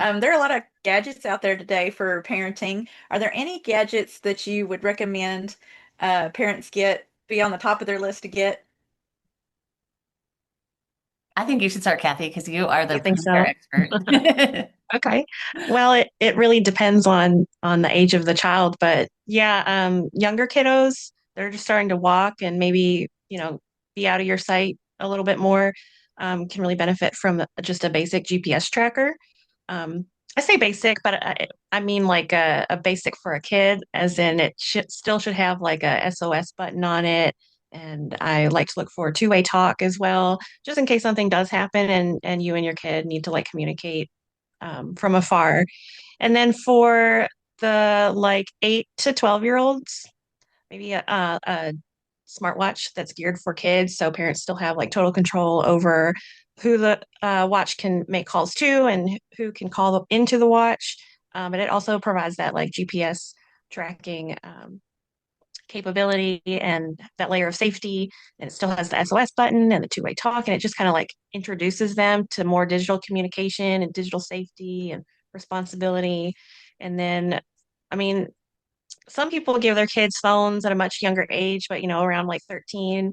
There are a lot of gadgets out there today for parenting. Are there any gadgets that you would recommend parents be on the top of their list to get? I think you should start, Kathy, because you are the You think point care so? expert. Okay. Well, it really depends on the age of the child, but yeah, younger kiddos, they're just starting to walk and maybe, be out of your sight a little bit more, can really benefit from just a basic GPS tracker. I say basic, but I mean like a basic for a kid, as in it should have like a SOS button on it. And I like to look for two-way talk as well, just in case something does happen and you and your kid need to like communicate from afar. And then for the like 8 to 12-year-olds, maybe a smartwatch that's geared for kids, so parents still have like total control over who the watch can make calls to and who can call into the watch. And it also provides that like GPS tracking capability and that layer of safety. And it still has the SOS button and the two-way talk, and it just kind of like introduces them to more digital communication and digital safety and responsibility. And then, I mean, some people give their kids phones at a much younger age, but around like 13,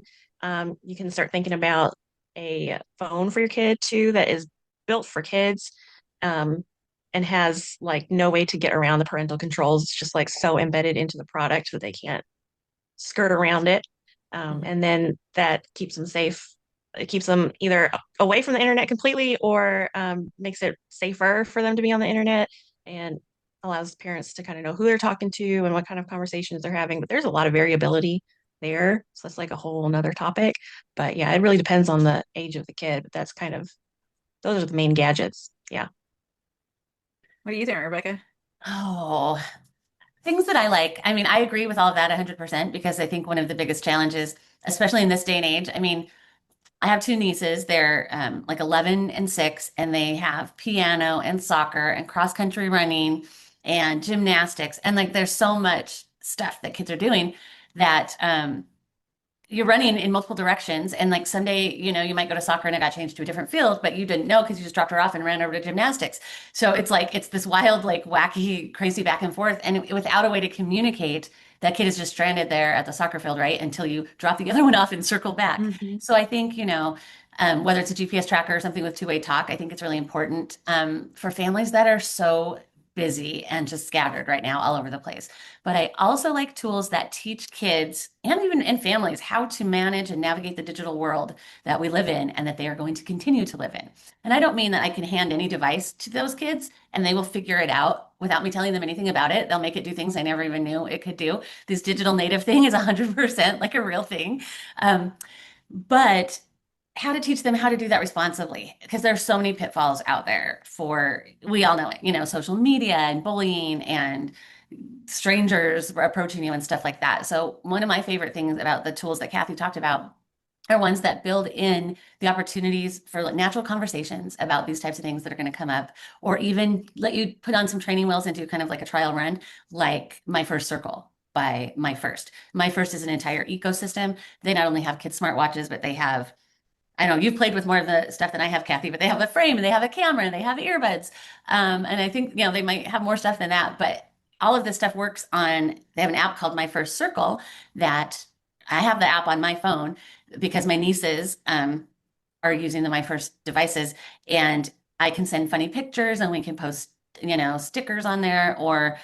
you can start thinking about a phone for your kid too that is built for kids, um, and has like no way to get around the parental controls. It's just like so embedded into the product that they can't skirt around it. And then that keeps them safe. It keeps them either away from the internet completely or makes it safer for them to be on the internet and allows parents to kind of know who they're talking to and what kind of conversations they're having. But there's a lot of variability there. So that's like a whole another topic. But yeah, it really depends on the age of the kid. But that's kind of, those are the main gadgets. Yeah. What do you think, Rebecca? Oh, things that I like. I mean, I agree with all of that 100% because I think one of the biggest challenges, especially in this day and age, I mean, I have two nieces. They're like 11 and 6, and they have piano and soccer and cross country running and gymnastics. And like, there's so much stuff that kids are doing that you're running in multiple directions. And like someday, you might go to soccer and it got changed to a different field, but you didn't know because you just dropped her off and ran over to gymnastics. So it's like, it's this wild, like wacky, crazy back and forth. And without a way to communicate, that kid is just stranded there at the soccer field, right? Until you drop the other one off and circle back. Hmm. So I think, whether it's a GPS tracker or something with two-way talk, I think it's really important for families that are so busy and just scattered right now all over the place. But I also like tools that teach kids and even in families how to manage and navigate the digital world that we live in and that they are going to continue to live in. And I don't mean that I can hand any device to those kids and they will figure it out without me telling them anything about it. They'll make it do things I never even knew it could do. This digital native thing is 100% like a real thing. But how to teach them how to do that responsibly because there's so many pitfalls out there for we all know it, social media and bullying and strangers approaching you and stuff like that. So one of my favorite things about the tools that Kathy talked about are ones that build in the opportunities for like natural conversations about these types of things that are going to come up, or even let you put on some training wheels and do kind of like a trial run, like My First Circle by My First. My First is an entire ecosystem. They not only have kids smartwatches, but they have I know you've played with more of the stuff than I have, Kathy, but they have a frame and they have a camera and they have earbuds. And I think, they might have more stuff than that, but all of this stuff works on, they have an app called My First Circle that I have the app on my phone because my nieces are using the My First devices and I can send funny pictures and we can post, stickers on there or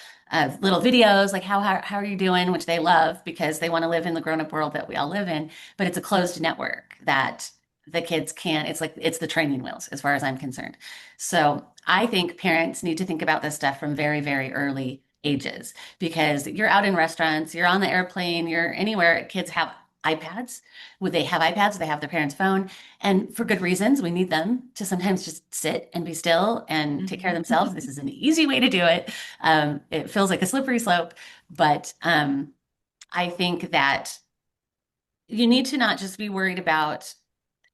little videos like how are you doing, which they love because they want to live in the grown-up world that we all live in, but it's a closed network that the kids can't, it's like it's the training wheels as far as I'm concerned. So I think parents need to think about this stuff from very, very early ages because you're out in restaurants, you're on the airplane, you're anywhere, kids have iPads. Would they have iPads? They have their parents' phone. And for good reasons, we need them to sometimes just sit and be still and take care of themselves. This is an easy way to do it. It feels like a slippery slope, but I think that you need to not just be worried about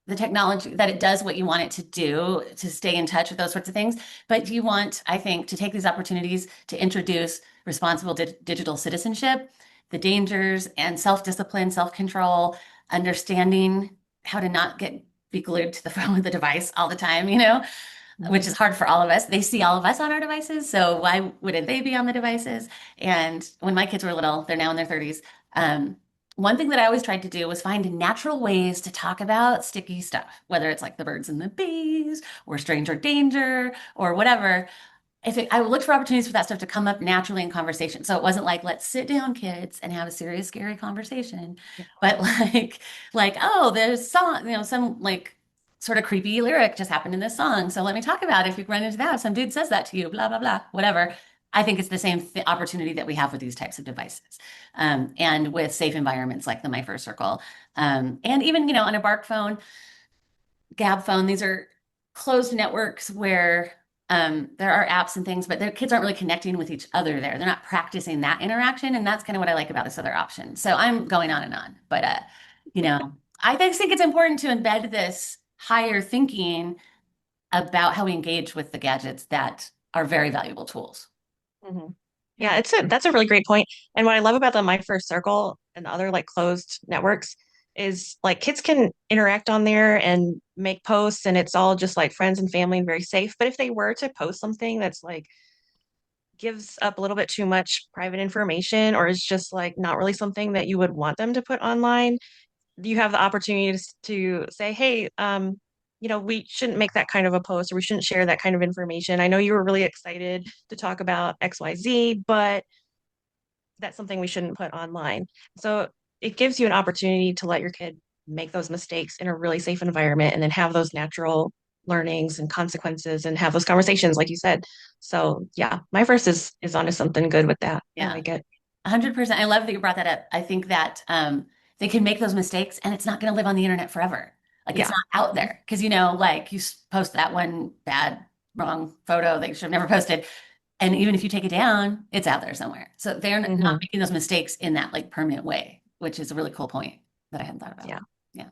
the technology that it does what you want it to do to stay in touch with those sorts of things. But you want, I think, to take these opportunities to introduce responsible digital citizenship, the dangers and self-discipline, self-control, understanding how to not be glued to the phone with the device all the time, which is hard for all of us. They see all of us on our devices, so why wouldn't they be on the devices? And when my kids were little, they're now in their 30s. One thing that I always tried to do was find natural ways to talk about sticky stuff, whether it's like the birds and the bees or stranger danger or whatever. I looked for opportunities for that stuff to come up naturally in conversation. So it wasn't like, let's sit down, kids, and have a serious, scary conversation, but oh, there's song, some like sort of creepy lyric just happened in this song. So let me talk about it. If you run into that, if some dude says that to you, blah, blah, blah, whatever. I think it's the same opportunity that we have with these types of devices, and with safe environments like the My First Circle, and even on a Bark phone, Gab phone. These are closed networks where there are apps and things, but their kids aren't really connecting with each other there. They're not practicing that interaction, and that's kind of what I like about this other option. So I'm going on and on, but I just think it's important to embed this higher thinking about how we engage with the gadgets that are very valuable tools. Mhm. Yeah, that's a really great point. And what I love about the My First Circle and other like closed networks is like kids can interact on there and make posts, and it's all just like friends and family and very safe. But if they were to post something that's like gives up a little bit too much private information, or is just like not really something that you would want them to put online, you have the opportunity to say, hey, we shouldn't make that kind of a post, or we shouldn't share that kind of information. I know you were really excited to talk about XYZ, but that's something we shouldn't put online. So it gives you an opportunity to let your kid make those mistakes in a really safe environment, and then have those natural learnings and consequences and have those conversations, like you said. So yeah, my first is onto something good with that. I Yeah. like it. 100%. I love that you brought that up. I think that they can make those mistakes and it's not going to live on the internet forever. Like it's Yeah. not out there because, like post that one bad, wrong photo that you should have never posted. And even if you take it down, it's out there somewhere. So they're not Hmm. making those mistakes in that like permanent way, which is a really cool point that I hadn't thought about. Yeah. Yeah.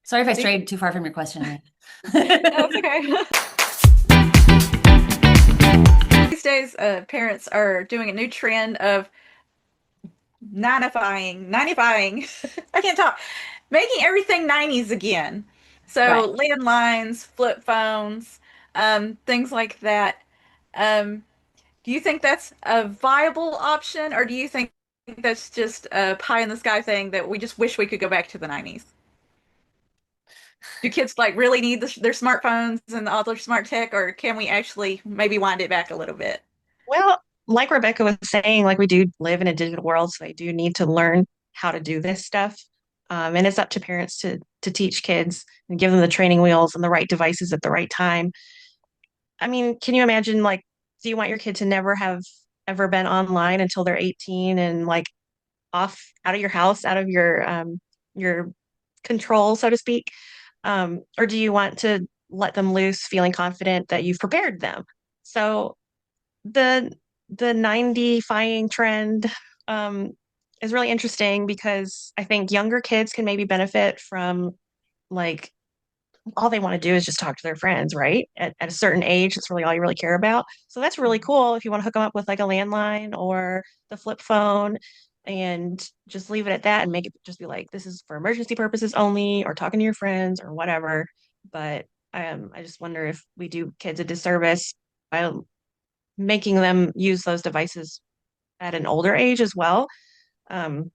Sorry if I Do you- strayed too far from your question. No, it's okay. These days, parents are doing a new trend of 90fying. I can't talk. Making everything 90s again. Right. So landlines, flip phones, things like that. Um, do you think that's a viable option, or do you think that's just a pie in the sky thing that we just wish we could go back to the 90s? Do kids like really need their smartphones and all their smart tech, or can we actually maybe wind it back a little bit? Well, like Rebecca was saying, like we do live in a digital world, so they do need to learn how to do this stuff. And it's up to parents to teach kids and give them the training wheels and the right devices at the right time. I mean, can you imagine like, do you want your kid to never have ever been online until they're 18 and like off out of your house, out of your control, so to speak? Or do you want to let them loose, feeling confident that you've prepared them? So the the 90-fying trend um, is really interesting because I think younger kids can maybe benefit from like all they want to do is just talk to their friends, right? At a certain age, that's really all you really care about. So that's really cool if you want to hook them up with like a landline or the flip phone and just leave it at that and make it just be like, this is for emergency purposes only, or talking to your friends or whatever. But I just wonder if we do kids a disservice by making them use those devices at an older age as well. Um,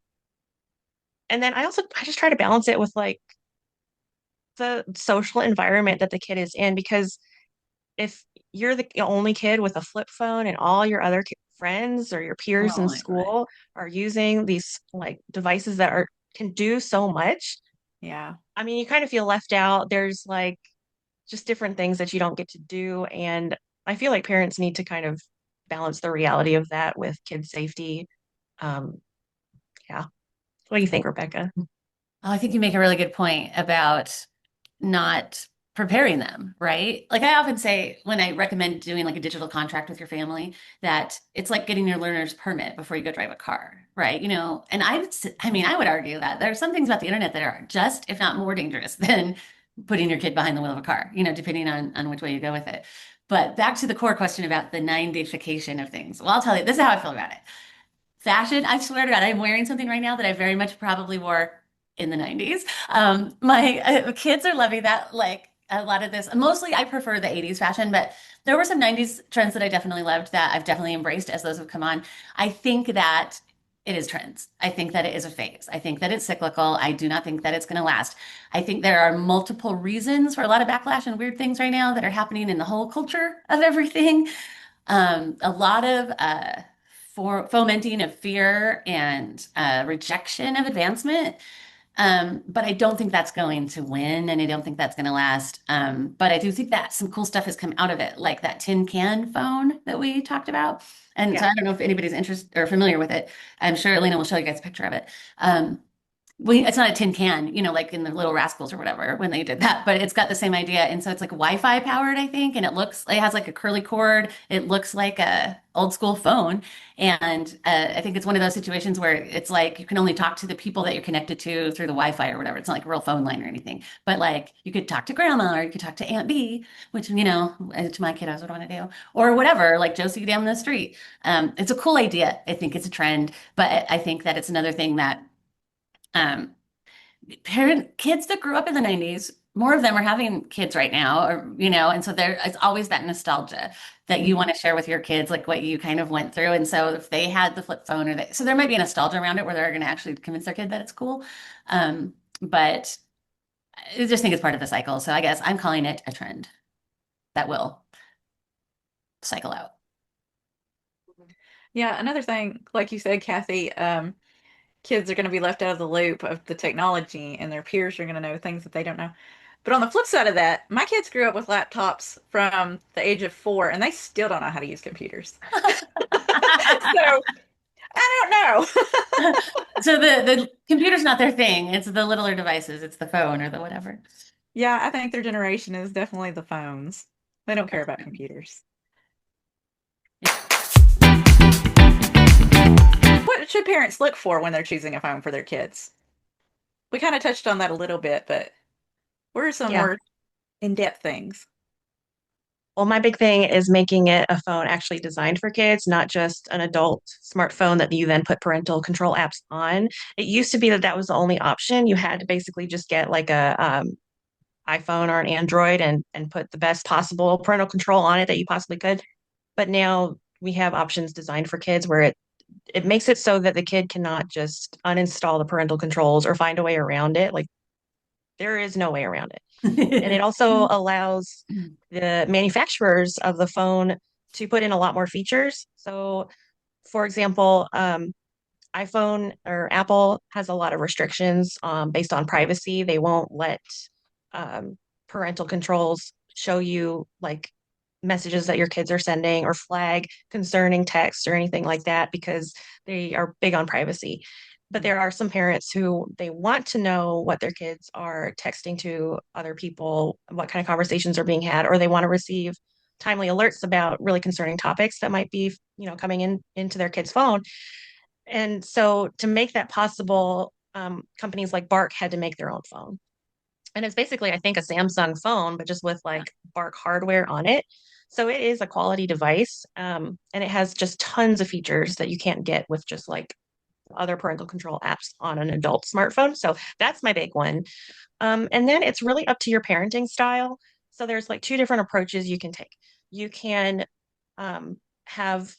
and then I just try to balance it with like the social environment that the kid is in, because if you're the only kid with a flip phone and all your other friends or your peers Oh in my God. school are using these like devices that are can do so much, Yeah. I mean, you kind of feel left out. There's like just different things that you don't get to do, and I feel like parents need to kind of balance the reality of that with kid safety. Um, yeah. What do you think, Rebecca? Oh, I think you make a really good point about not preparing them, right? Like I often say when I recommend doing like a digital contract with your family, that it's like getting your learner's permit before you go drive a car, right? And I would argue that there are some things about the internet that are just, if not more dangerous than putting your kid behind the wheel of a car, depending on which way you go with it. But back to the core question about the 90fication of things. Well, I'll tell you, this is how I feel about it. Fashion, I swear to God, I'm wearing something right now that I very much probably wore in the 90s. My kids are loving that. Like, a lot of this. Mostly, I prefer the 80s fashion, but there were some 90s trends that I definitely loved that I've definitely embraced as those have come on. I think that it is trends. I think that it is a phase. I think that it's cyclical. I do not think that it's going to last. I think there are multiple reasons for a lot of backlash and weird things right now that are happening in the whole culture of everything. A lot of for fomenting of fear and rejection of advancement. But I don't think that's going to win, and I don't think that's going to last. But I do think that some cool stuff has come out of it, like that tin can phone that we talked about. And so Yeah. I don't know if anybody's interested or familiar with it. I'm sure Alina will show you guys a picture of it. Um, it's not a tin can, like in the Little Rascals or whatever when they did that, but it's got the same idea. And so it's like Wi-Fi powered, I think, and it has like a curly cord. It looks like a old school phone. And I think it's one of those situations where it's like you can only talk to the people that you're connected to through the Wi-Fi or whatever. It's not like a real phone line or anything, but like you could talk to grandma or you could talk to Aunt B, which, to my kiddos would want to do, or whatever, like Josie down the street. It's a cool idea. I think it's a trend, but I think that it's another thing that um, kids that grew up in the 90s, more of them are having kids right now, or and so it's always that nostalgia that you want to share with your kids, like what you kind of went through. And so if they had the flip phone so there might be a nostalgia around it where they're going to actually convince their kid that it's cool. But I just think it's part of the cycle. So I guess I'm calling it a trend that will cycle out. Yeah, another thing, like you said, Kathy, kids are going to be left out of the loop of the technology and their peers are going to know things that they don't know. But on the flip side of that, my kids grew up with laptops from the age of 4 and they still don't know how to use computers. So I don't know. So the computer's not their thing. It's the littler devices. It's the phone or the whatever. Yeah, I think their generation is definitely the phones. They don't care about computers. What should parents look for when they're choosing a phone for their kids? We kind of touched on that a little bit, but what are some Yeah. more in-depth things? Well, my big thing is making it a phone actually designed for kids, not just an adult smartphone that you then put parental control apps on. It used to be that that was the only option. You had to basically just get like a iPhone or an Android and put the best possible parental control on it that you possibly could. But now we have options designed for kids where it makes it so that the kid cannot just uninstall the parental controls or find a way around it. Like there is no way around it. And it also allows the manufacturers of the phone to put in a lot more features. So, for example, iPhone or Apple has a lot of restrictions based on privacy. They won't let um, parental controls show you like messages that your kids are sending or flag concerning text or anything like that because they are big on privacy. But there are some parents who they want to know what their kids are texting to other people, what kind of conversations are being had, or they want to receive timely alerts about really concerning topics that might be, coming into their kid's phone. And so to make that possible, companies like Bark had to make their own phone. And it's basically, I think, a Samsung phone, but just with like Bark hardware on it. So it is a quality device. And it has just tons of features that you can't get with just like other parental control apps on an adult smartphone. So that's my big one. And then it's really up to your parenting style. So there's like two different approaches you can take. You can have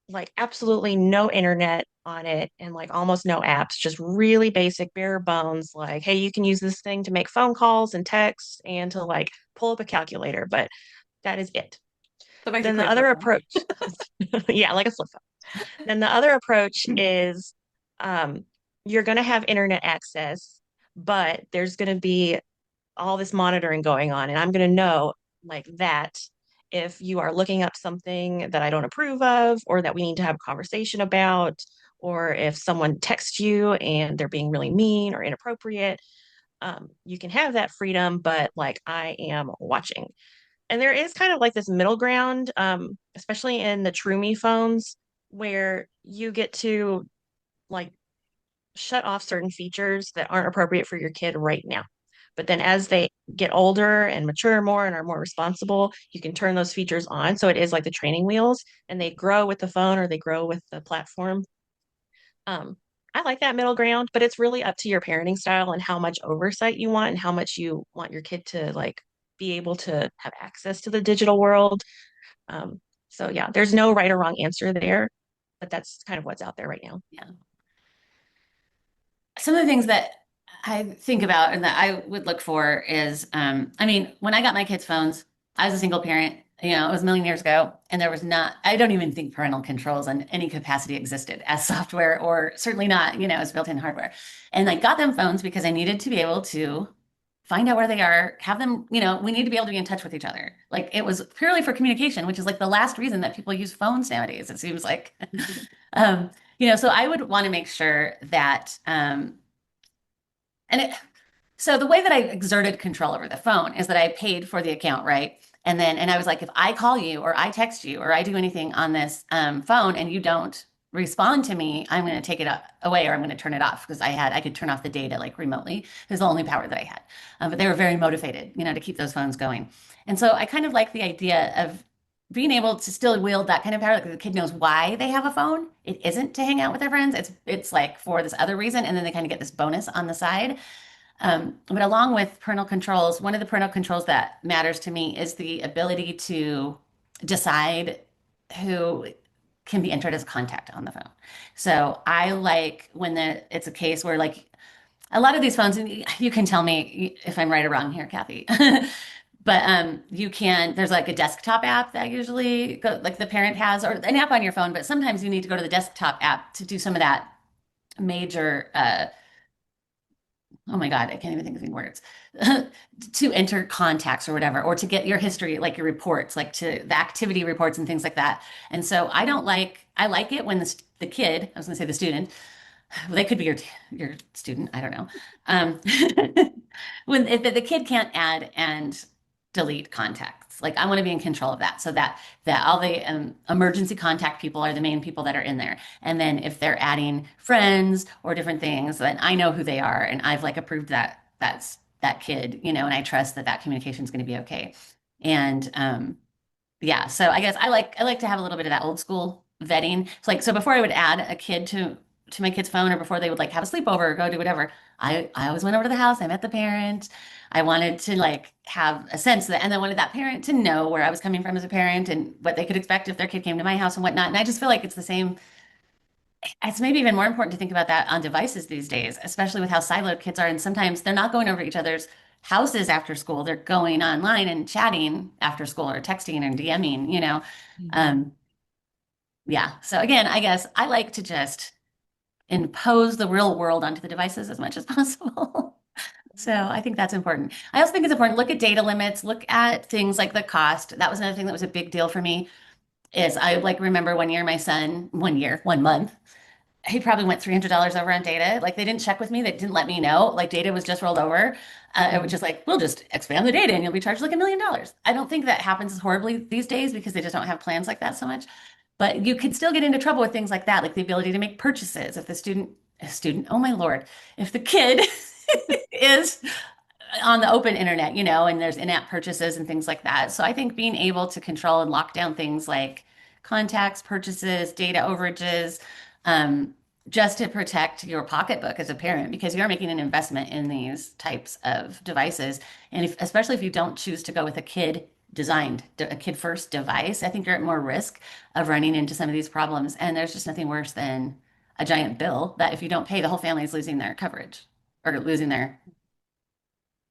like absolutely no internet on it and like almost no apps, just really basic bare bones, like, hey, you can use this thing to make phone calls and texts and to like pull up a calculator, but that is it. So Then basically the a flip other phone. approach, yeah, like a flip phone. Then the other approach is um, you're going to have internet access, but there's going to be all this monitoring going on, and I'm going to know like that if you are looking up something that I don't approve of or that we need to have a conversation about, or if someone texts you and they're being really mean or inappropriate, you can have that freedom, but like I am watching. And there is kind of like this middle ground, especially in the True phones, where you get to like shut off certain features that aren't appropriate for your kid right now. But then as they get older and mature more and are more responsible, you can turn those features on. So it is like the training wheels and they grow with the phone or they grow with the platform. I like that middle ground, but it's really up to your parenting style and how much oversight you want and how much you want your kid to like. be able to have access to the digital world. So yeah, there's no right or wrong answer there, but that's kind of what's out there right now. Yeah. Some of the things that I think about and that I would look for is, I mean, when I got my kids' phones, I was a single parent, it was a million years ago, and there was not, I don't even think parental controls in any capacity existed as software or certainly not, as built-in hardware. And I got them phones because I needed to be able to find out where they are, have them, we need to be able to be in touch with each other. Like it was purely for communication, which is like the last reason that people use phones nowadays, it seems like. Um, so I would want to make sure that, and it, so the way that I exerted control over the phone is that I paid for the account, right? And I was like, if I call you or I text you or I do anything on this phone and you don't respond to me, I'm going to take it away or I'm going to turn it off because I could turn off the data like remotely. It was the only power that I had. But they were very motivated, to keep those phones going. And so I kind of like the idea of being able to still wield that kind of power. Like the kid knows why they have a phone. It isn't to hang out with their friends. It's like for this other reason, and then they kind of get this bonus on the side. But along with parental controls, one of the parental controls that matters to me is the ability to decide who can be entered as contact on the phone. So I like when it's a case where like a lot of these phones, and you can tell me if I'm right or wrong here, Kathy. But there's like a desktop app that usually like the parent has, or an app on your phone, but sometimes you need to go to the desktop app to do some of that major oh my God, I can't even think of any words to enter contacts or whatever, or to get your history, like your reports, like to the activity reports and things like that. And so I like it when the kid, I was going to say the student, well, they could be your student, I don't know. Um, when if the kid can't add and delete contacts, like I want to be in control of that, so that all the emergency contact people are the main people that are in there. And then if they're adding friends or different things, then I know who they are, and I've like approved that's that kid, and I trust that communication is going to be okay. And yeah, so I guess I like to have a little bit of that old school vetting. It's like so before I would add a kid to my kid's phone or before they would like have a sleepover or go do whatever, I always went over to the house, I met the parent. I wanted to like have a sense that and I wanted that parent to know where I was coming from as a parent and what they could expect if their kid came to my house and whatnot. And I just feel like it's the same. It's maybe even more important to think about that on devices these days, especially with how siloed kids are. And sometimes they're not going over to each other's houses after school. They're going online and chatting after school or texting and DMing. Mhm. Um, yeah. So again, I guess I like to just impose the real world onto the devices as much as possible. So I think that's important. I also think it's important. Look at data limits, look at things like the cost. That was another thing that was a big deal for me is I like remember one year my son, 1 year, 1 month, he probably went $300 over on data. Like they didn't check with me. They didn't let me know. Like data was just rolled over. It was Mhm. just like, we'll just expand the data and you'll be charged like $1 million. I don't think that happens horribly these days because they just don't have plans like that so much. But you could still get into trouble with things like that, like the ability to make purchases. If the student, oh my Lord, if the kid is on the open internet, and there's in-app purchases and things like that. So I think being able to control and lock down things like contacts, purchases, data overages, um, just to protect your pocketbook as a parent, because you're making an investment in these types of devices. And especially if you don't choose to go with a kid first device, I think you're at more risk of running into some of these problems. And there's just nothing worse than a giant bill that if you don't pay, the whole family is losing their coverage or losing their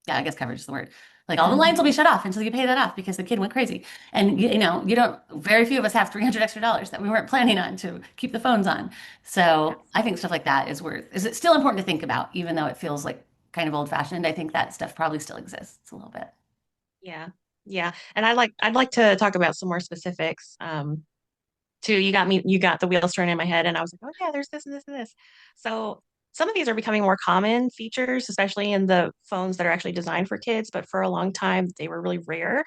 yeah, I guess coverage is the word. Like all the lines will be Mhm. shut off until you pay that off because the kid went crazy. And you don't, very few of us have 300 extra dollars that we weren't planning on to keep the phones on. So I think stuff like that is it still important to think about, even though it feels like kind of old fashioned. I think that stuff probably still exists a little bit. Yeah. Yeah. And I'd like to talk about some more specifics. Too, you got the wheels turning in my head, and I was like, oh yeah, there's this and this and this. So some of these are becoming more common features, especially in the phones that are actually designed for kids, but for a long time they were really rare.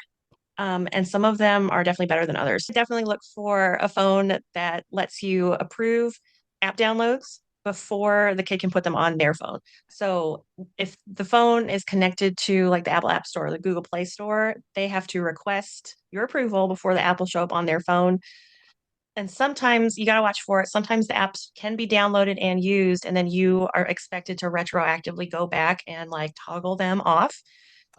And some of them are definitely better than others. Definitely look for a phone that lets you approve app downloads before the kid can put them on their phone. So if the phone is connected to like the Apple App Store or the Google Play Store, they have to request your approval before the app will show up on their phone. And sometimes you got to watch for it. Sometimes the apps can be downloaded and used, and then you are expected to retroactively go back and like toggle them off.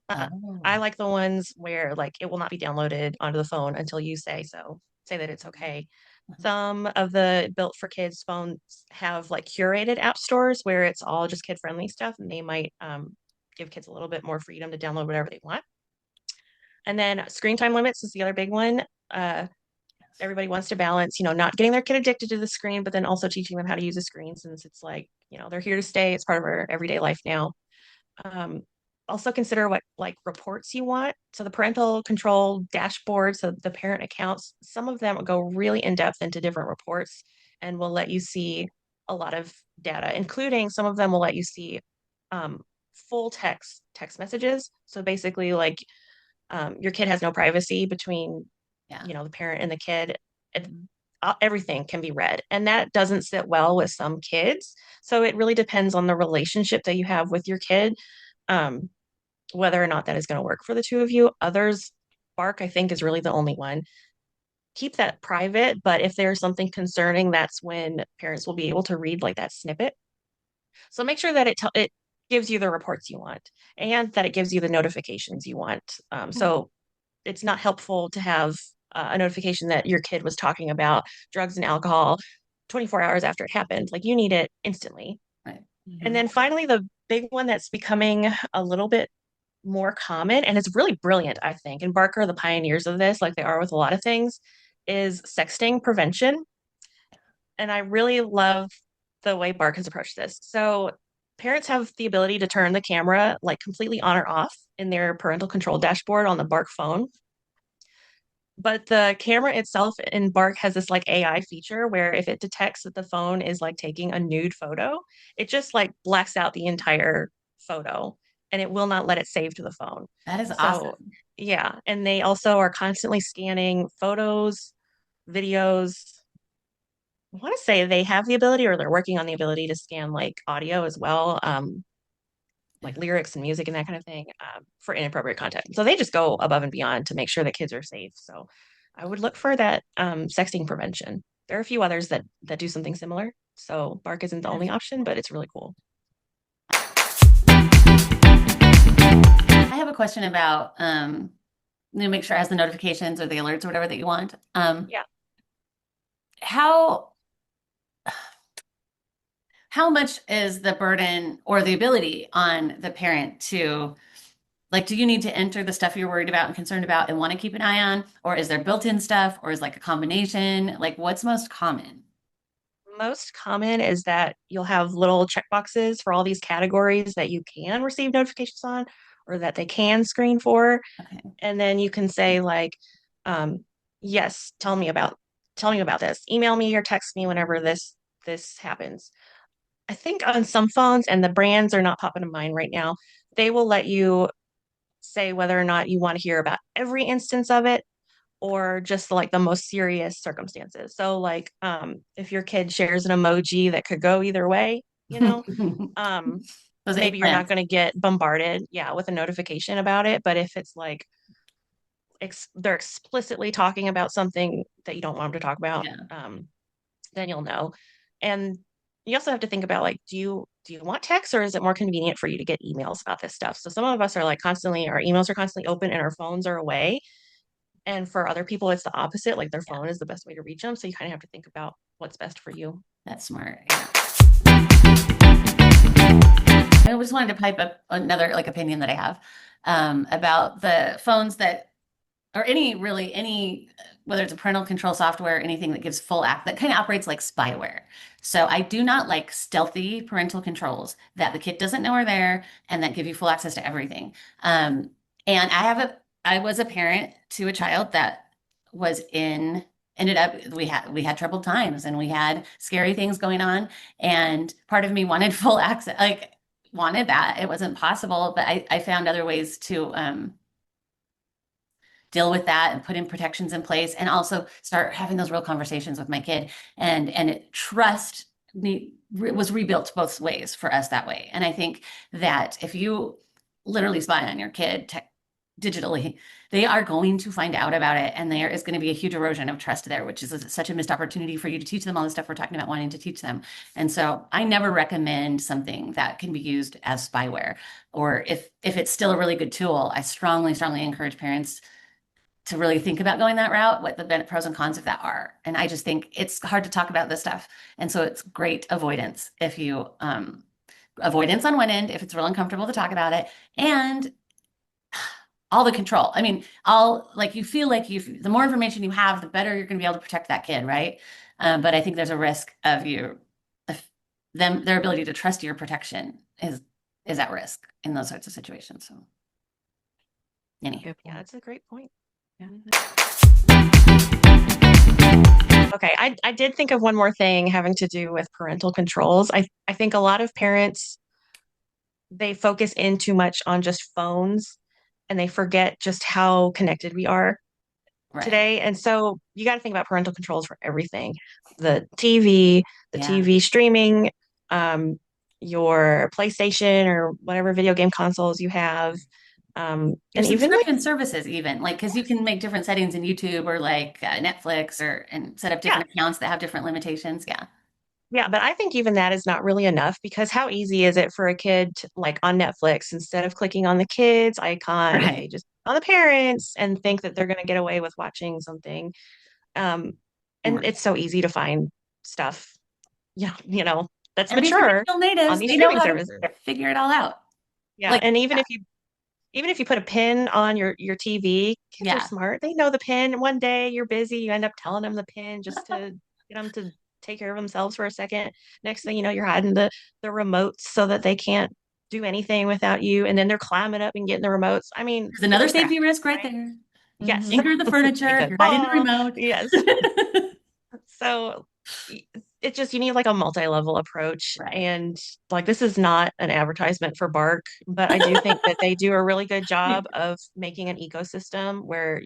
I Oh. like the ones where like it will not be downloaded onto the phone until you say so, say that it's okay. Some of the built for kids phones have like curated app stores where it's all just kid friendly stuff, and they might give kids a little bit more freedom to download whatever they want. And then screen time limits is the other big one. Uh, Everybody wants to balance, not getting their kid addicted to the screen, but then also teaching them how to use a screen since it's like, they're here to stay. It's part of our everyday life now. Um, Also consider what like reports you want. So the parental control dashboard, so the parent accounts, some of them go really in depth into different reports and will let you see a lot of data, including some of them will let you see um, full text messages. So basically, like your kid has no privacy between Yeah. the parent and the kid. Everything can be read, and that doesn't sit well with some kids. So it really depends on the relationship that you have with your kid, um, whether or not that is going to work for the two of you. Others, Bark, I think, is really the only one. Keep that private, but if there's something concerning, that's when parents will be able to read like that snippet. So make sure that it gives you the reports you want and that it gives you the notifications you want. So it's not helpful to have a notification that your kid was talking about drugs and alcohol 24 hours after it happened. Like you need it instantly. Right. And Mhm. then finally, the big one that's becoming a little bit more common, and it's really brilliant, I think, and Barker are the pioneers of this, like they are with a lot of things, is sexting prevention. And I really love the way Bark has approached this. So parents have the ability to turn the camera like completely on or off in their parental control dashboard on the Bark phone. But the camera itself in Bark has this like AI feature where if it detects that the phone is like taking a nude photo, it just like blacks out the entire photo and it will not let it save to the phone. That is So, awesome. yeah. And they also are constantly scanning photos, videos. I want to say they have the ability or they're working on the ability to scan like audio as well. Yeah. Like lyrics and music and that kind of thing for inappropriate content. So they just go above and beyond to make sure that kids are safe. So I would look for that sexting prevention. There are a few others that do something similar. So Bark isn't the only That's option, cool. but it's really cool. I have a question about make sure it has the notifications or the alerts or whatever that you want. Yeah. How how much is the burden or the ability on the parent to like, do you need to enter the stuff you're worried about and concerned about and want to keep an eye on? Or is there built-in stuff or is like a combination? Like what's most common? Most common is that you'll have little checkboxes for all these categories that you can receive notifications on or that they can screen for. Okay. And then you can say like, um, yes, tell me about this. Email me or text me whenever this happens. I think on some phones, and the brands are not popping to mind right now, they will let you say whether or not you want to hear about every instance of it or just like the most serious circumstances. So like if your kid shares an emoji that could go either way, um Those maybe you're not eggplants. going to get bombarded, yeah, with a notification about it, but if it's like they're explicitly talking about something that you don't want them to talk about, Yeah. then you'll know. And you also have to think about like, do you want text or is it more convenient for you to get emails about this stuff? So some of us are like constantly, our emails are constantly open and our phones are away. And for other people, it's the opposite. Like their Yeah. phone is the best way to reach them. So you kind of have to think about what's best for you. That's smart. Yeah. I just wanted to pipe up another like opinion that I have about the phones that or any whether it's a parental control software, anything that gives full act that kind of operates like spyware. So I do not like stealthy parental controls that the kid doesn't know are there and that give you full access to everything. And I was a parent to a child that was in ended up we had troubled times and we had scary things going on and part of me wanted full access like wanted that it wasn't possible but I found other ways to deal with that and put in protections in place and also start having those real conversations with my kid and trust was rebuilt both ways for us that way and I think that if you literally spy on your kid digitally, they are going to find out about it. And there is going to be a huge erosion of trust there, which is such a missed opportunity for you to teach them all the stuff we're talking about wanting to teach them. And so I never recommend something that can be used as spyware. Or if it's still a really good tool, I strongly, strongly encourage parents to really think about going that route, what the pros and cons of that are. And I just think it's hard to talk about this stuff. And so it's great avoidance if you, avoidance on one end, if it's real uncomfortable to talk about it, and all the control. I mean, all like you feel like the more information you have, the better you're going to be able to protect that kid, right? But I think there's a risk of their ability to trust your protection is at risk in those sorts of situations. So, anyhow. Yeah, that's a great point. Yeah. Okay, I did think of one more thing having to do with parental controls. I think a lot of parents, they focus in too much on just phones and they forget just how connected we are Right. today. And so you got to think about parental controls for everything. The TV, the Yeah. TV streaming, um, your PlayStation or whatever video game consoles you have. Your And even like, subscription services, even like, because you can make different settings in YouTube or like Netflix and set up yeah, different accounts that have different limitations. Yeah. yeah, but I think even that is not really enough because how easy is it for a kid to, like on Netflix, instead of clicking on the kids icon, if they Right. just on the parents and think that they're going to get away with watching something. Um, and Right. it's so easy to find stuff, that's And these are mature digital on natives. these They know streaming how to services. figure it all out. Yeah, Like, and even if you put a pin on your TV, kids are yeah. smart. They know the pin. One day you're busy, you end up telling them the pin just to get them to take care of themselves for a second. Next thing you know, you're hiding the remotes so that they can't do anything without you, and then they're climbing up and getting the remotes. I mean, There's kids another are crafty, safety risk right right? there. Yes. Hmm. Anchor the They furniture if could you're hiding the fall. remote. Yes. So it just, you need like a multi-level approach. Right. And like, this is not an advertisement for Bark, but I do think that they do a really good job of making an ecosystem where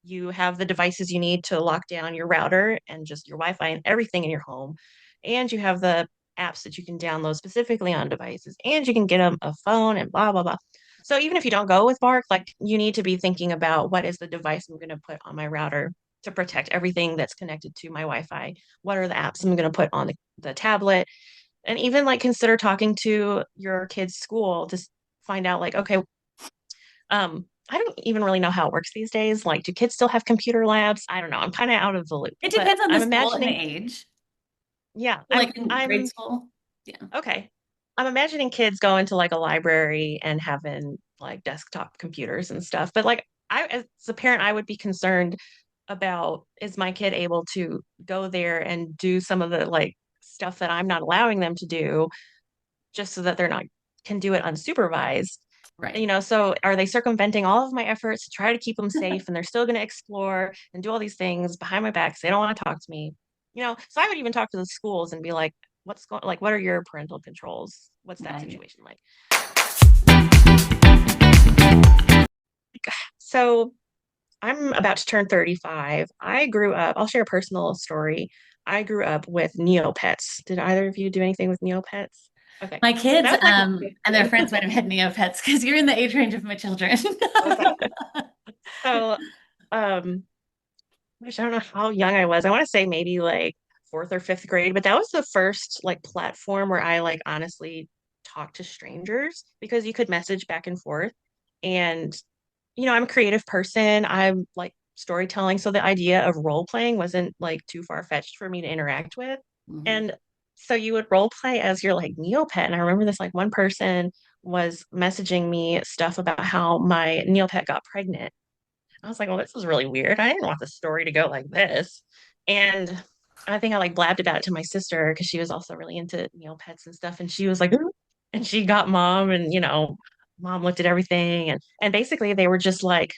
you have the devices you need to lock down your router and just your Wi-Fi and everything in your home. And you have the apps that you can download specifically on devices, and you can get a phone and blah, blah, blah. So even if you don't go with Bark, like you need to be thinking about what is the device I'm going to put on my router to protect everything that's connected to my Wi-Fi. What are the apps I'm going to put on the tablet? And even like consider talking to your kid's school to find out like, okay, I don't even really know how it works these days. Like, do kids still have computer labs? I don't know. I'm kind of out of the loop, It but depends on the I'm school and the imagining, age. yeah, Like in grade I'm school. Yeah. okay. I'm imagining kids going to like a library and having like desktop computers and stuff. But like, as a parent, I would be concerned about, is my kid able to go there and do some of the like stuff that I'm not allowing them to do, just so that they're not can do it unsupervised. Right. So are they circumventing all of my efforts to try to keep them safe, and they're still going to explore and do all these things behind my back because they don't want to talk to me? So I would even talk to the schools and be like, what are your parental controls? What's that Right. situation like? So I'm about to turn 35. I'll share a personal story. I grew up with Neopets. Did either of you do anything with Neopets? Okay. My kids, That was like and their friends might have had Neopets because you're in the age range of my children. okay. So, gosh, I don't know how young I was. I want to say maybe like fourth or fifth grade, but that was the first like platform where I like honestly talked to strangers because you could message back and forth. And, I'm a creative person. I'm like storytelling. So the idea of role playing wasn't like too far fetched for me to interact with. Mhm. And so you would role play as your like Neopet. And I remember this like one person was messaging me stuff about how my Neopet got pregnant. I was like, well, this is really weird. I didn't want the story to go like this. And I think I like blabbed about it to my sister because she was also really into Neopets and stuff. And she was like, "Ooh," and she got mom, and mom looked at everything, and basically they were just like,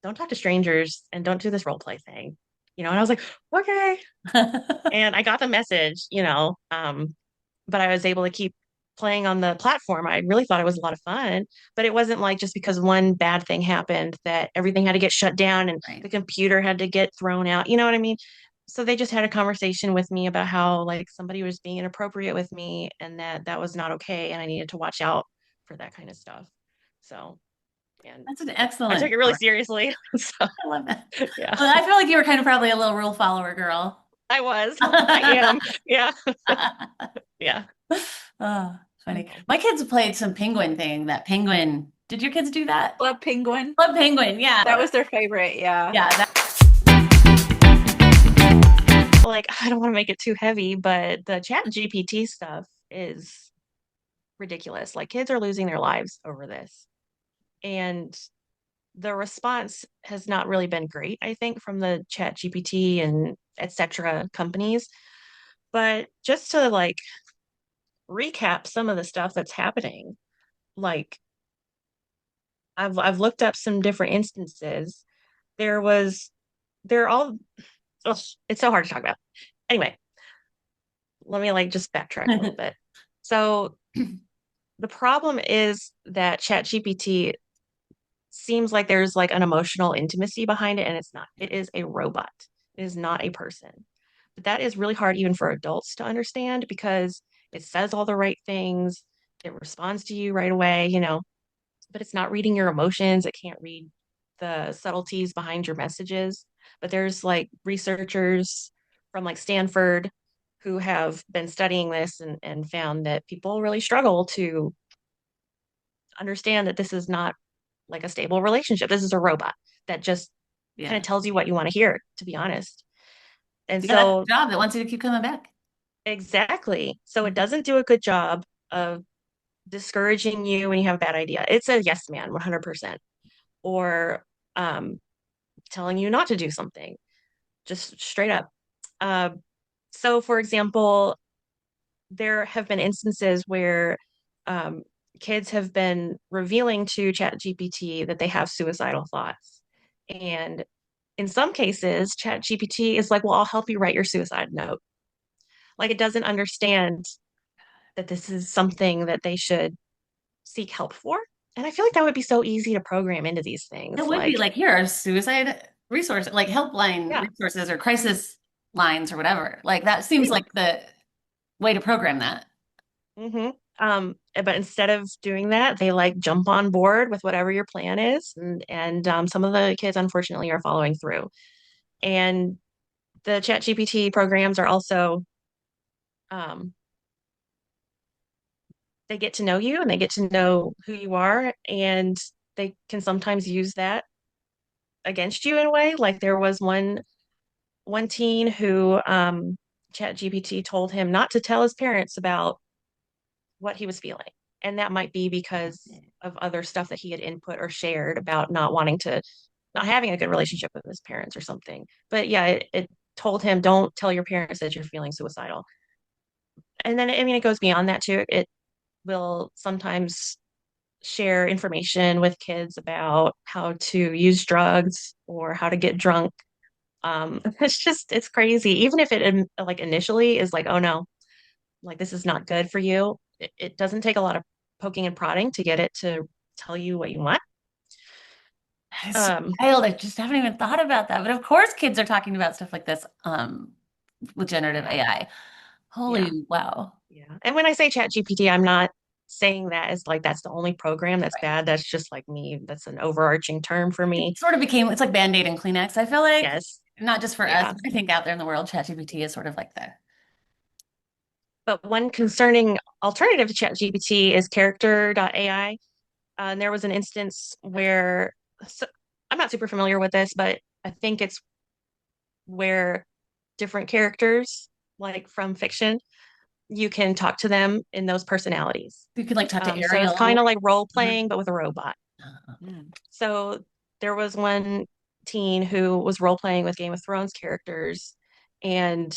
don't talk to strangers and don't do this role play thing. And I was like, okay. And I got the message, but I was able to keep playing on the platform. I really thought it was a lot of fun, but it wasn't like just because one bad thing happened that everything had to get shut down and Right. the computer had to get thrown out. You know what I mean? So they just had a conversation with me about how like somebody was being inappropriate with me and that was not okay and I needed to watch out for that kind of stuff. So And That's an I took excellent it really power. seriously. So I love that. yeah, Well, I feel like you were kind of probably a little rule follower girl. I was. I am. Yeah. Yeah. Oh, funny. My kids played some penguin thing. That penguin. Did your kids do that? Club Penguin. Club penguin. Yeah. That was their favorite. Yeah. Yeah. That, Like, I don't want to make it too heavy, but the chat GPT stuff is ridiculous. Like kids are losing their lives over this. And the response has not really been great, I think, from the chat GPT and etc. companies. But just to like recap some of the stuff that's happening, like I've looked up some different instances. There was they're all ugh, it's so hard to talk about. Anyway, let me like just backtrack a little bit. So the problem is that ChatGPT seems like there's like an emotional intimacy behind it, and it's not. It is a robot. It is not a person. But that is really hard even for adults to understand because it says all the right things. It responds to you right away, but it's not reading your emotions. It can't read the subtleties behind your messages. But there's like researchers from like Stanford who have been studying this and found that people really struggle to understand that this is not like a stable relationship. This is a robot that just kind of yeah. tells you what you want to hear, to be honest. And Yeah, that's so, the job that wants you to keep coming back. exactly. So, it doesn't do a good job of discouraging you when you have a bad idea. It's a yes man, 100%. Or um, telling you not to do something, just straight up. Uh, so, for example, there have been instances where um, kids have been revealing to ChatGPT that they have suicidal thoughts. And in some cases, ChatGPT is like, well, I'll help you write your suicide note. Like it doesn't understand that this is something that they should seek help for. And I feel like that would be so easy to program into these It things. would be Like, like, here are suicide resource, like helpline yeah, resources or crisis lines or whatever. Like that seems yeah. like the way to program that. hmm but instead of doing that, they like jump on board with whatever your plan is. And some of the kids, unfortunately, are following through. And the ChatGPT programs are also um, they get to know you and they get to know who you are, and they can sometimes use that against you in a way. Like there was one teen who ChatGPT told him not to tell his parents about what he was feeling. And that might be because of other stuff that he had input or shared about not having a good relationship with his parents or something. But yeah, it told him, don't tell your parents that you're feeling suicidal. And then, I mean, it goes beyond that too. It will sometimes share information with kids about how to use drugs or how to get drunk. It's crazy. Even if it like initially is like, oh no, like this is not good for you. It doesn't take a lot of poking and prodding to get it to tell you what you want. It's so Um, wild. I just haven't even thought about that. But of course, kids are talking about stuff like this with generative yeah, AI. yeah, Holy wow. yeah. And when I say Chat GPT, I'm not saying that as like that's the only program that's Right. bad. That's just like me. That's an overarching term for It me. sort of became, it's like Band-Aid and Kleenex. I feel like Yes. not just for us, Yeah. but I think out there in the world, ChatGPT is sort of like the, But one concerning alternative to ChatGPT is character.ai. And there was an instance where, so, I'm not super familiar with this, but I think it's where different characters, like from fiction, you can talk to them in those personalities. you could like talk to So it's kind Ariel. of like role playing, but with a robot. Mm. So there was one teen who was role playing with Game of Thrones characters, and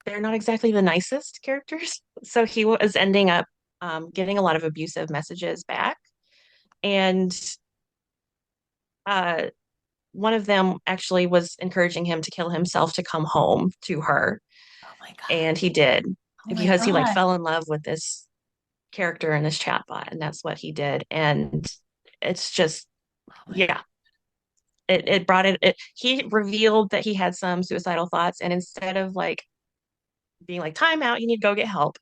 they're not exactly the nicest characters. So he was ending up getting a lot of abusive messages back. And uh, one of them actually was encouraging him to kill himself to come home to her. Oh my God. And he did Oh my because he like God. fell in love with this character in this chatbot. And that's what he did. And it's just, Oh my yeah, it brought it, he revealed that he had some suicidal thoughts. And instead of like being like, time out, you need to go get help.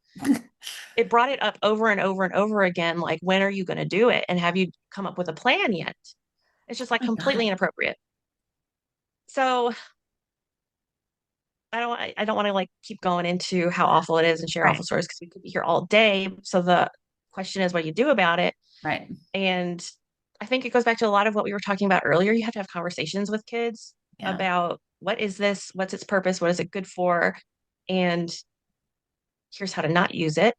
it brought it up over and over and over again. Like, when are you going to do it? And have you come up with a plan yet? It's just like Oh my God. completely inappropriate. So I don't want to like keep going into how awful it is and share Right. awful stories because we could be here all day. So the question is what you do about it. Right. And I think it goes back to a lot of what we were talking about earlier. You have to have conversations with kids Yeah. about what is this? What's its purpose? What is it good for? And here's how to not use it.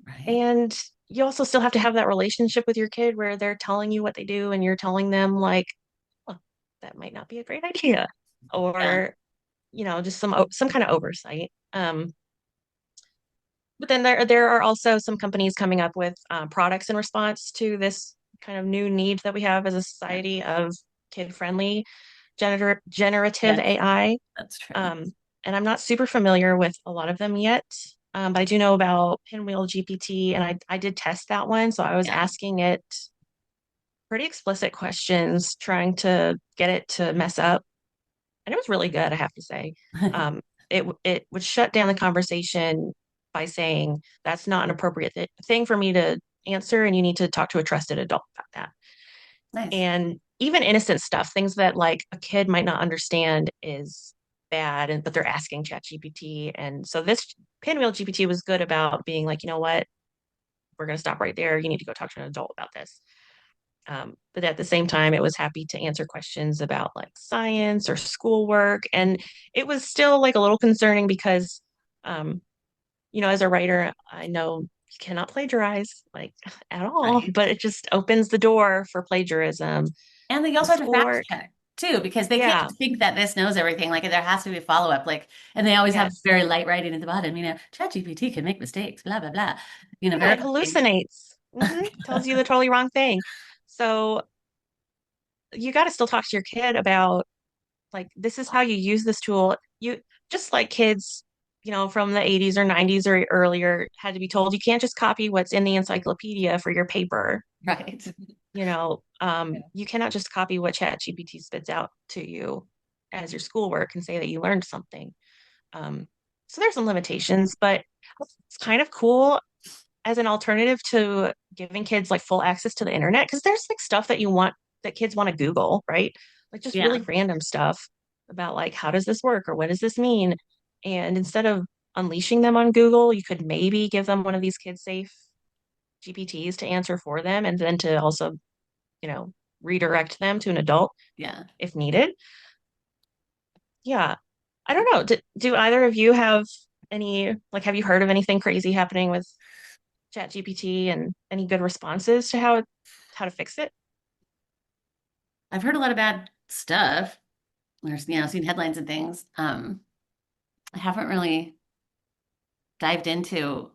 Right. And you also still have to have that relationship with your kid where they're telling you what they do and you're telling them like, oh, that might not be a great idea. Yeah. Or, just some kind of oversight. But then there are also some companies coming up with products in response to this kind of new need that we have as a Yeah. society of kid-friendly generative Yes, AI. that's true. Um, and I'm not super familiar with a lot of them yet, but I do know about Pinwheel GPT, and I did test that one. So I was Yeah. asking it pretty explicit questions, trying to get it to mess up, and it was really good, I have to say. Um, it would shut down the conversation by saying that's not an appropriate thing for me to answer, and you need to talk to a trusted adult about that. Nice. And even innocent stuff, things that like a kid might not understand is bad, and but they're asking ChatGPT. And so this Pinwheel GPT was good about being like, you know what, we're going to stop right there. You need to go talk to an adult about this. But at the same time, it was happy to answer questions about like science or schoolwork. And it was still like a little concerning because, um, as a writer, I know you cannot plagiarize like at all, Right. but it just opens the door for plagiarism And they in also have to fact schoolwork. check too, because they can't Yeah. just think that this knows everything. Like there has to be a follow-up. Like, and they always have Yes. very light writing at the bottom, ChatGPT can make mistakes, blah, blah, blah. Yeah, it Verify things. hallucinates. Tells you the totally wrong thing. So you got to still talk to your kid about like this is how you use this tool. You just like kids, from the 80s or 90s or earlier had to be told you can't just copy what's in the encyclopedia for your paper. Right. Yeah. You cannot just copy what ChatGPT spits out to you as your schoolwork and say that you learned something. Um, so there's some limitations, but it's kind of cool as an alternative to giving kids like full access to the internet because there's like stuff that kids want to Google, right? Like just really Yeah. random stuff about like how does this work or what does this mean? And instead of unleashing them on Google, you could maybe give them one of these kid safe GPTs to answer for them and then to also, you know, redirect them to an adult Yeah. if needed. Yeah. I don't know. Do either of you have have you heard of anything crazy happening with ChatGPT and any good responses to how to fix it? I've heard a lot of bad stuff. There's, seen headlines and things. I haven't really dived into,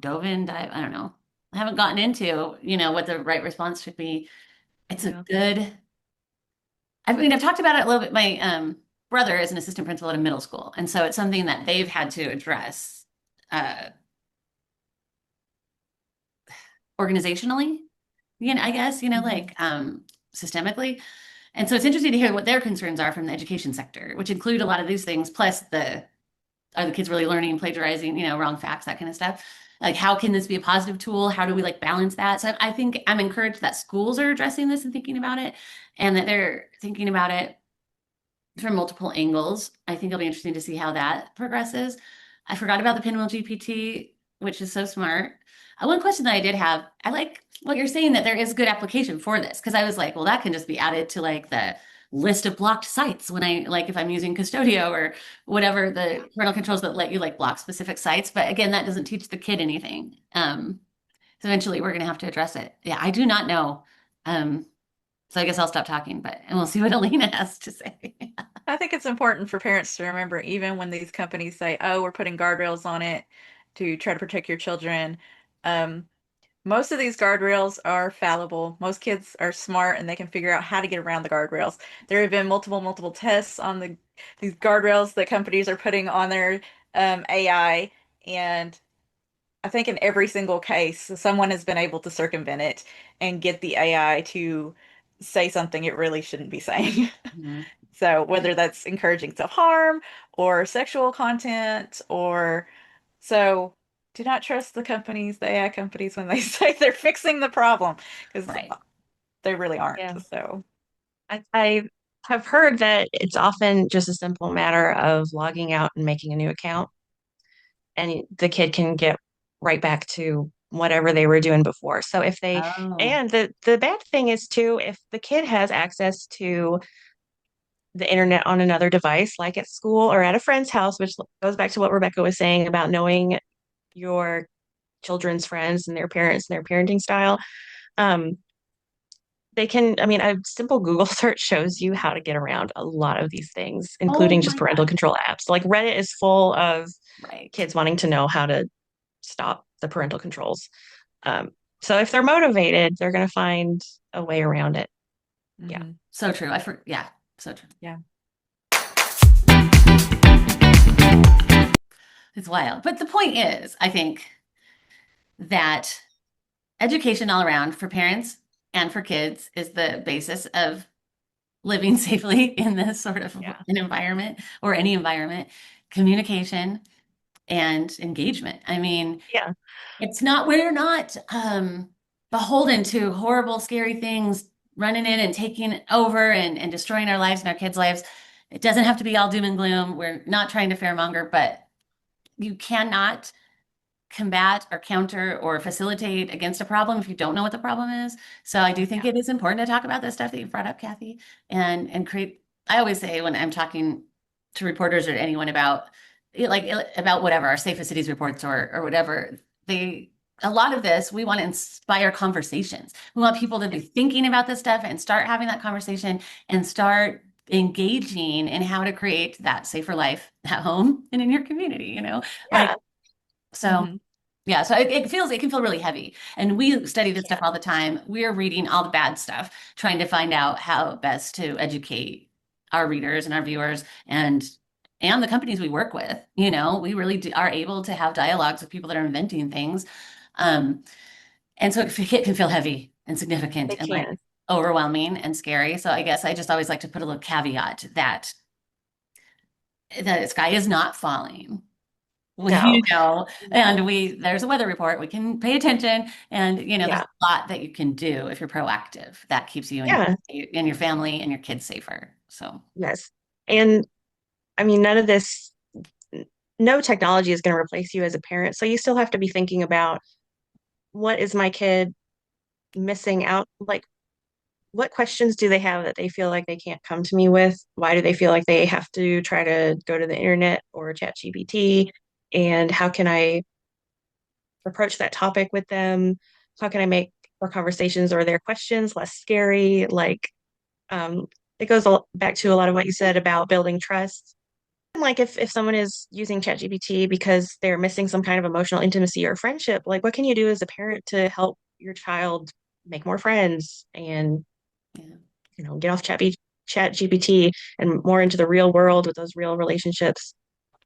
I don't know. I haven't gotten into, what the right response should be. It's a Yeah. good, I mean, I've talked about it a little bit. My brother is an assistant principal at a middle school, and so it's something that they've had to address uh, organizationally, I guess, Mhm. like systemically. And so it's interesting to hear what their concerns are from the education sector, which include a lot of these things, plus are the kids really learning, plagiarizing, wrong facts, that kind of stuff. Like, how can this be a positive tool? How do we like balance that? So I think I'm encouraged that schools are addressing this and thinking about it, and that they're thinking about it from multiple angles. I think it'll be interesting to see how that progresses. I forgot about the Pinwheel GPT, which is so smart. One question that I did have, I like what you're saying that there is good application for this because I was like, well, that can just be added to like the list of blocked sites when I like if I'm using Custodio or whatever the parental controls that let you like block specific sites. But again, that doesn't teach the kid anything. So eventually we're going to have to address it. Yeah, I do not know. Um, so I guess I'll stop talking, and we'll see what Alina has to say. I think it's important for parents to remember, even when these companies say, "Oh, we're putting guardrails on it to try to protect your children." Um, Most of these guardrails are fallible. Most kids are smart and they can figure out how to get around the guardrails. There have been multiple tests on these guardrails that companies are putting on their AI, and I think in every single case, someone has been able to circumvent it and get the AI to say something it really shouldn't be saying. Mhm. So whether that's encouraging self-harm or sexual content or so. do not trust the AI companies when they say they're fixing the problem because Right. they really aren't. Yeah. So, I have heard that it's often just a simple matter of logging out and making a new account, and the kid can get right back to whatever they were doing before. So if they, Oh, and the bad thing is too, if the kid has access to the internet on another device, like at school or at a friend's house, which goes back to what Rebecca was saying about knowing your children's friends and their parents and their parenting style. Um, they can, I mean, a simple Google search shows you how to get around a lot of these things, oh including just my parental God. control apps. Like Reddit is full of Right. kids wanting to know how to stop the parental controls. Um, so if they're motivated, they're going to find a way around it. Yeah. mhm. So true. Yeah, so true. Yeah. It's wild. But the point is, I think that education all around for parents and for kids is the basis of living safely in this sort of Yeah. an environment or any environment, communication and engagement. I mean, Yeah. we're not beholden to horrible, scary things running in and taking over and destroying our lives and our kids' lives. It doesn't have to be all doom and gloom. We're not trying to fearmonger, but you cannot combat or counter or facilitate against a problem if you don't know what the problem is. So I do think Yeah. it is important to talk about this stuff that you brought up, Cathy, and create. I always say when I'm talking to reporters or anyone about about whatever our safest cities reports or whatever, they a lot of this we want to inspire conversations. We want people to be thinking about this stuff and start having that conversation and start engaging in how to create that safer life at home and in your community, like Yeah. so Mhm. yeah, so it can feel really heavy. And we study this stuff Yeah. all the time. We're reading all the bad stuff, trying to find out how best to educate our readers and our viewers and the companies we work with. We really are able to have dialogues with people that are inventing things. Um, and so it can feel heavy and significant They and like can. overwhelming and scary. So I guess I just always like to put a little caveat that the sky is not falling. No. And there's a weather report. We can pay attention. And, there's Yeah. a lot that you can do if you're proactive. That keeps you Yeah. and your family and your kids safer. So, Yes. And I mean, none of this, no technology is going to replace you as a parent. So you still have to be thinking about what is my kid missing out? Like, what questions do they have that they feel like they can't come to me with? Why do they feel like they have to try to go to the internet or ChatGPT? And how can I approach that topic with them? How can I make our conversations or their questions less scary? Like, um, it goes back to a lot of what you said about building trust. Like if someone is using ChatGPT because they're missing some kind of emotional intimacy or friendship, like what can you do as a parent to help your child make more friends and yeah. get off ChatGPT and more into the real world with those real relationships?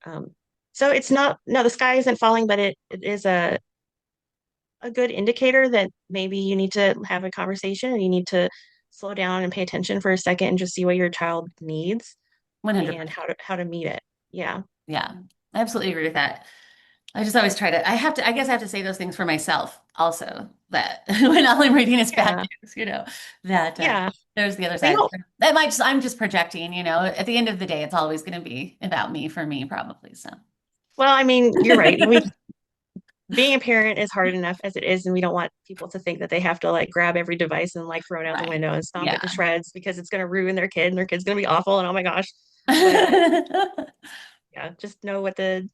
Um, so it's not, no, the sky isn't falling, but it is a good indicator that maybe you need to have a conversation and you need to slow down and pay attention for a second and just see what your child needs and 100%. how to meet it. Yeah. Yeah, I absolutely agree with that. I just always try to, I guess I have to say those things for myself also, that when all I'm reading is bad Yeah. news, that Yeah. there's the other But you side. don't, I'm just projecting, at the end of the day, it's always going to be about me for me, probably. So. well, I mean, you're right. Being a parent is hard enough as it is, and we don't want people to think that they have to like grab every device and like throw it out the Right. window and stomp it Yeah. to shreds because it's going to ruin their kid and their kid's going to be awful and oh my gosh. But yeah, just know what the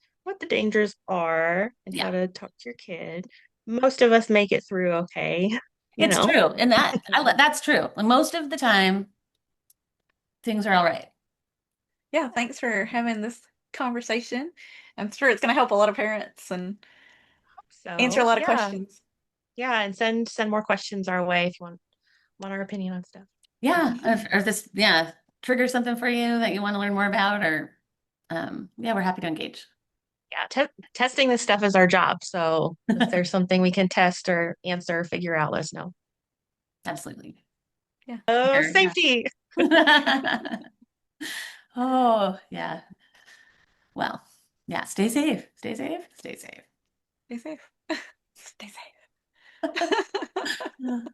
dangers are and how Yeah, to talk to your kid. Most of us make it through okay, you it's know. true. And that's true. And most of the time, things are all right. Yeah, thanks for having this conversation. I'm sure it's going to help a lot of parents and answer a So lot of yeah, questions. yeah, and send more questions our way if you want our opinion on stuff. Yeah. Or this, yeah, trigger something for you that you want to learn more about, or yeah, we're happy to engage. Yeah, testing this stuff is our job. So if there's something we can test or answer, figure out, let us know. Absolutely. Yeah. Oh, Sure. safety. Oh, yeah. Well, yeah, stay safe. Stay safe. Stay safe. Stay safe. Stay safe.